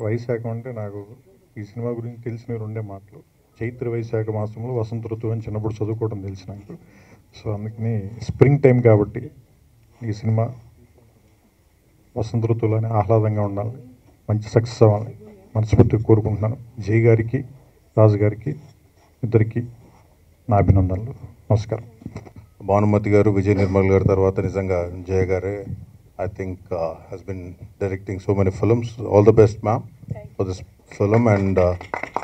వైశాఖం అంటే నాకు ఈ సినిమా గురించి తెలిసిన రెండే మాటలు. చైత్ర వైశాఖ మాసంలో వసంత ఋతువు అని చిన్నప్పుడు చదువుకోవడం తెలిసి నాకు. సో అందుకని స్ప్రింగ్ టైం కాబట్టి ఈ సినిమా వసంత ఋతువులోనే ఆహ్లాదంగా ఉండాలి, మంచి సక్సెస్ అవ్వాలని మనస్ఫూర్తిగా కోరుకుంటున్నాను. జై గారికి, రాజు గారికి ఇద్దరికి నా అభినందనలు. నమస్కారం. భానుమతి గారు, విజయ్ నిర్మల్ గారి తర్వాత నిజంగా జయ గారే I think has been directing so many films. All the best, ma'am, for this film, and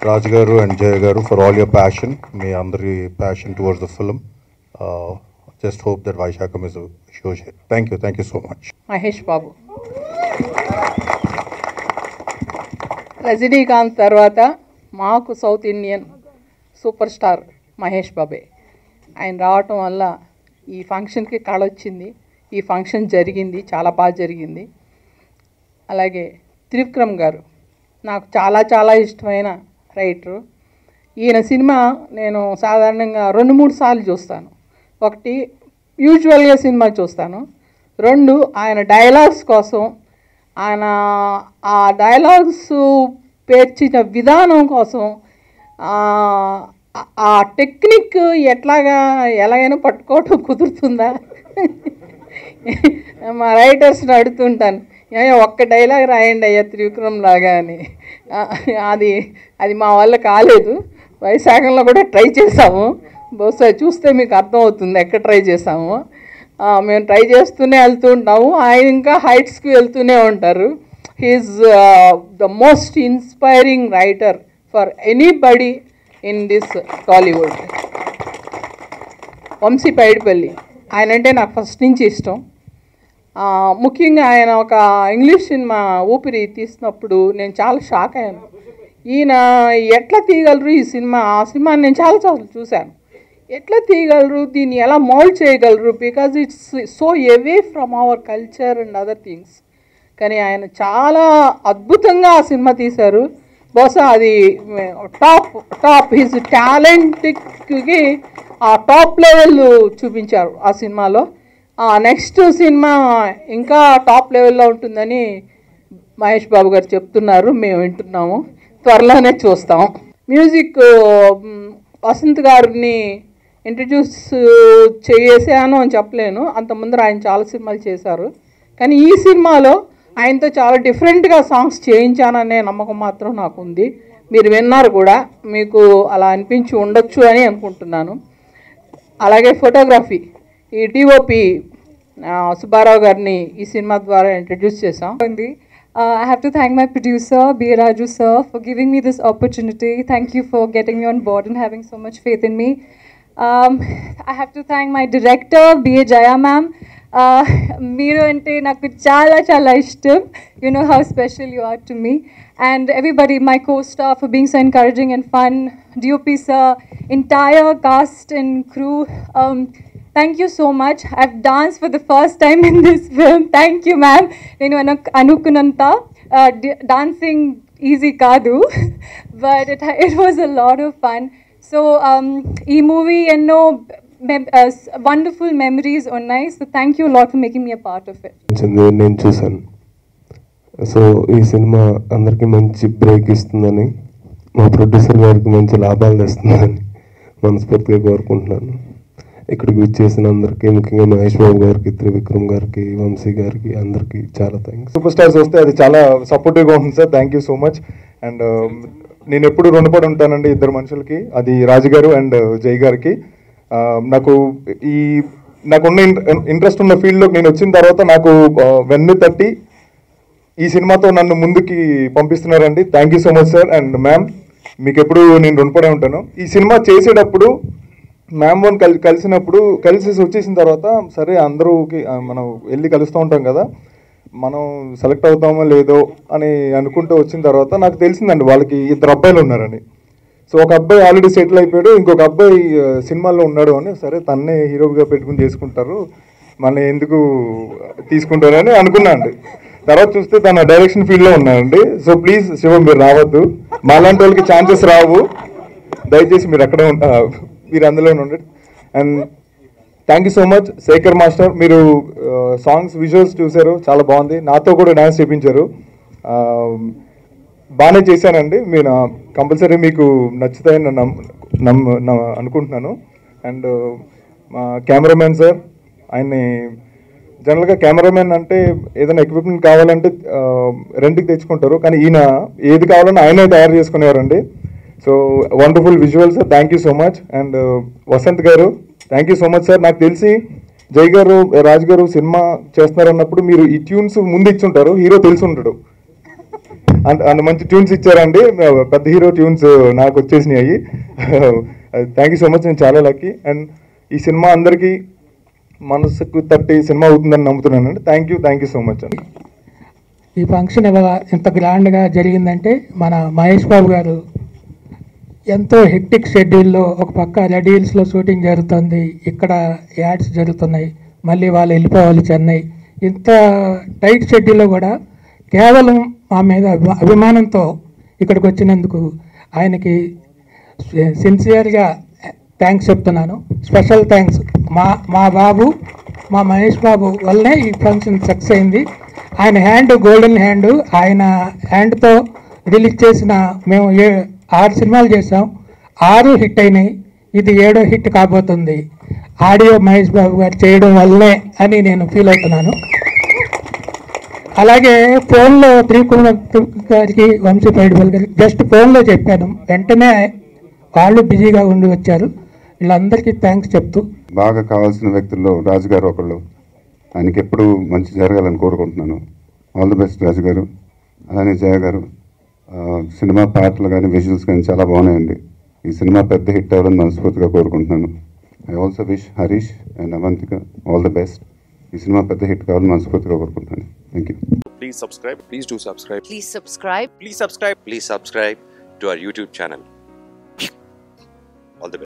Raj garu and Jay garu for all your passion. May andari passion towards the film. Just hope that Vaishakam is a huge hit. Thank you so much. Mahesh Babu. Rajinikanth తర్వాత మాకు south Indian super star Mahesh బాబే. ఆయన రావటం వల్ల ఈ ఫంక్షన్కి కళ వచ్చింది. ఈ ఫంక్షన్ జరిగింది, చాలా బాగా జరిగింది. అలాగే త్రివిక్రమ్ గారు నాకు చాలా చాలా ఇష్టమైన రైటరు. ఈయన సినిమా నేను సాధారణంగా 2-3 సార్లు చూస్తాను. ఒకటి యూజువల్గా సినిమా చూస్తాను, 2 ఆయన డైలాగ్స్ కోసం, ఆయన ఆ డైలాగ్స్ పేర్చిన విధానం కోసం, ఆ టెక్నిక్ ఎలాగైనా పట్టుకోవటం కుదురుతుందా మా రైటర్స్ని అడుగుతుంటాను, ఒక్క డైలాగ్ రాయండి అయ్యా త్రివిక్రమ్ లాగా అని. అది మా వల్ల కాలేదు. వైశాఖంలో కూడా ట్రై చేసాము, బహుశా చూస్తే మీకు అర్థమవుతుంది ఎక్కడ ట్రై చేసాము. మేము ట్రై చేస్తూనే వెళ్తూ ఉంటాము, ఆయన ఇంకా హైట్స్కి వెళ్తూనే ఉంటారు. He's the most inspiring writer for anybody in this Tollywood. Vamshi Paidipally ఆయన అంటే నాకు ఫస్ట్ నుంచి ఇష్టం. ముఖ్యంగా ఆయన ఒక ఇంగ్లీష్ సినిమా ఊపిరి తీసినప్పుడు నేను చాలా షాక్ అయ్యాను. ఈయన ఎట్లా తీయగలరు ఈ సినిమా, ఆ సినిమాని నేను చాలాసార్లు చూశాను. ఎట్లా తీయగలరు, దీన్ని ఎలా మౌల్డ్ చేయగలరు, because it's so away from our culture and other things. కానీ ఆయన చాలా అద్భుతంగా ఆ సినిమా తీశారు. బహుశా అది టాప్ హిజ్ టాలెంట్కి ఆ టాప్ లెవెల్ చూపించారు ఆ సినిమాలో. నెక్స్ట్ సినిమా ఇంకా టాప్ లెవెల్లో ఉంటుందని మహేష్ బాబు గారు చెప్తున్నారు, మేము వింటున్నాము, త్వరలోనే చూస్తాం. మ్యూజిక్ వసంత్ గారిని ఇంట్రడ్యూస్ చేసాను అని చెప్పలేను, అంతకుముందర ఆయన చాలా సినిమాలు చేశారు. కానీ ఈ సినిమాలో ఆయనతో చాలా డిఫరెంట్గా సాంగ్స్ చేయించాననే నమ్మకం మాత్రం నాకు ఉంది. మీరు విన్నారు కూడా, మీకు అలా అనిపించి ఉండొచ్చు అని అనుకుంటున్నాను. అలాగే ఫోటోగ్రఫీ ఈ డిఓపి సుబ్బారావు గారిని ఈ సినిమా ద్వారా ఇంట్రడ్యూస్ చేసాం. I have to thank my producer, B. Raju sir, for giving me this opportunity. Thank you for getting me on board and having so much faith in me. I have to thank my director, B. A. Jaya ma'am. Meeru ante naku chala chala ishtam. You know how special you are to me. And everybody, my co-star, for being so encouraging and fun. DOP sir, entire cast and crew. Thank you so much. I've danced for the first time in this film. Thank you, ma'am. Nenu anukunanta dancing easy kaadu, but it was a lot of fun. So ee movie enno wonderful memories unnai. So thank you a lot for making me a part of it. నేను చూసాను. So ఈ cinema అందరికీ మంచి break ఇస్తుందని, మా producer గారికి మంచి లాభాలు తెస్తుందని మనస్ఫూర్తిగా కోరుకుంటున్నాను. ఇక్కడికి విచ్చేసిన అందరికీ, ముఖ్యంగా మహేష్ బాబు గారికి, త్రివిక్రమ్ గారికి, వంశీ గారికి, అందరికీ చాలా థ్యాంక్స్. సూపర్ స్టార్స్ వస్తే అది చాలా సపోర్టివ్గా ఉంటుంది sir. Thank you so much. And నేను ఎప్పుడు రుణపడి ఉంటానండి ఇద్దరు మనుషులకి, అది రాజు గారు అండ్ జై గారికి. నాకున్న ఇంట్రెస్ట్ ఉన్న ఫీల్డ్లోకి నేను వచ్చిన తర్వాత నాకు వెన్ను తట్టి ఈ సినిమాతో నన్ను ముందుకి పంపిస్తున్నారండి. Thank you so much sir and ma'am, మీకు ఎప్పుడు నేను రుణపడే ఉంటాను. ఈ సినిమా చేసేటప్పుడు మ్యామ్ వన్ కలిసినప్పుడు కలిసి వచ్చేసిన తర్వాత, సరే అందరూకి మనం వెళ్ళి కలుస్తూ ఉంటాం కదా, మనం సెలెక్ట్ అవుతామో లేదో అని అనుకుంటూ వచ్చిన తర్వాత నాకు తెలిసిందండి వాళ్ళకి 2 అబ్బాయిలు ఉన్నారని. సో ఒక అబ్బాయి ఆల్రెడీ సెటిల్ అయిపోయాడు, ఇంకొక అబ్బాయి సినిమాల్లో ఉన్నాడు అని. సరే తన్నే హీరోగా పెట్టుకుని చేసుకుంటారు, మన ఎందుకు తీసుకుంటారు అని అనుకున్నా అండి. తర్వాత చూస్తే తన డైరెక్షన్ ఫీల్డ్లో ఉన్నానండి. సో ప్లీజ్ శివ, మీరు రావద్దు, మాలాంటి వాళ్ళకి ఛాన్సెస్ రావు, దయచేసి మీరు అక్కడే మీరు అందులోనే ఉండండి. And thank you so much Shekhar master, మీరు సాంగ్స్ విజువల్స్ చూశారు, చాలా బాగుంది. నాతో కూడా డ్యాన్స్ చేయించారు. బాగానే చేశానండి. మీరు కంపల్సరీ మీకు నచ్చుతాయని అనుకుంటున్నాను. అండ్ మా కెమెరామెన్ సార్, ఆయన్ని జనరల్గా కెమెరామెన్ అంటే ఏదైనా ఎక్విప్మెంట్ కావాలంటే రెంట్కి తెచ్చుకుంటారు, కానీ ఈయన ఏది కావాలన్నా ఆయనే తయారు చేసుకునేవారండి. So wonderful visuals, thank you so much. And Vasanth garu, thank you so much sir. నాకు తెలిసి జై గారు, రాజ్ గారు సినిమా చేస్తున్నారన్నప్పుడు మీరు ఈ ట్యూన్స్ ముందు ఇచ్చుంటారు, హీరో తెలిసి ఉంటాడు. అంత మంచి ట్యూన్స్ ఇచ్చారండి, పెద్ద హీరో ట్యూన్స్ నాకు వచ్చేసినాయి. థ్యాంక్ యూ సో మచ్, నేను చాలా లక్కీ. అండ్ ఈ సినిమా అందరికీ మనసుకు తట్టి సినిమా అవుతుందని నమ్ముతున్నానండి. థ్యాంక్ యూ సో మచ్ అండి. ఈ ఫంక్షన్ ఇవాళ ఇంత గ్రాండ్గా జరిగిందంటే మన మహేష్ బాబు గారు ఎంతో హెక్టిక్ షెడ్యూల్లో, ఒక పక్క రెడ్ హిల్స్లో షూటింగ్ జరుగుతుంది, ఇక్కడ యాడ్స్ జరుగుతున్నాయి, మళ్ళీ వాళ్ళు వెళ్ళిపోవాలి చెన్నై. ఇంత టైట్ షెడ్యూల్లో కూడా కేవలం మా మీద అభిమానంతో ఇక్కడికి వచ్చినందుకు ఆయనకి సిన్సియర్గా థ్యాంక్స్ చెప్తున్నాను. Special thanks. మా బాబు, మా మహేష్ బాబు వల్లనే ఈ ఫంక్షన్ సక్సెస్ అయింది. ఆయన హ్యాండ్ గోల్డెన్ హ్యాండ్, ఆయన హ్యాండ్తో రిలీజ్ చేసిన మేము 6 సినిమాలు చేసాం, 6 హిట్ అయినాయి. ఇది 7వ హిట్ కాబోతుంది. ఆడియో మహేష్ బాబు గారు చేయడం వల్లనే అని నేను ఫీల్ అవుతున్నాను. అలాగే ఫోన్లో త్రికుమార్ గారికి, వంశీ పైడిపల్లి గారికి జస్ట్ ఫోన్లో చెప్పాను, వెంటనే వాళ్ళు బిజీగా ఉండి వచ్చారు. వీళ్ళందరికీ థ్యాంక్స్ చెప్తూ, బాగా కావాల్సిన వ్యక్తుల్లో రాజు గారు ఒకళ్ళు. ఆయనకి ఎప్పుడు మంచి జరగాలని కోరుకుంటున్నాను. ఆల్ ది బెస్ట్ రాజు గారు. అలానే జయ గారు, సినిమా పాటలు కానీ విజువల్స్ కానీ చాలా బాగున్నాయండి. ఈ సినిమా పెద్ద హిట్ అవ్వాలని మనస్ఫూర్తిగా కోరుకుంటున్నాను. I also wish Harish and Avantika all the best. ఈ సినిమా పెద్ద హిట్ కావాలని మనస్ఫూర్తిగా కోరుకుంటున్నాను. Thank you. Please subscribe. Please do subscribe. Please subscribe. Please subscribe. Please subscribe to our YouTube channel. All the best.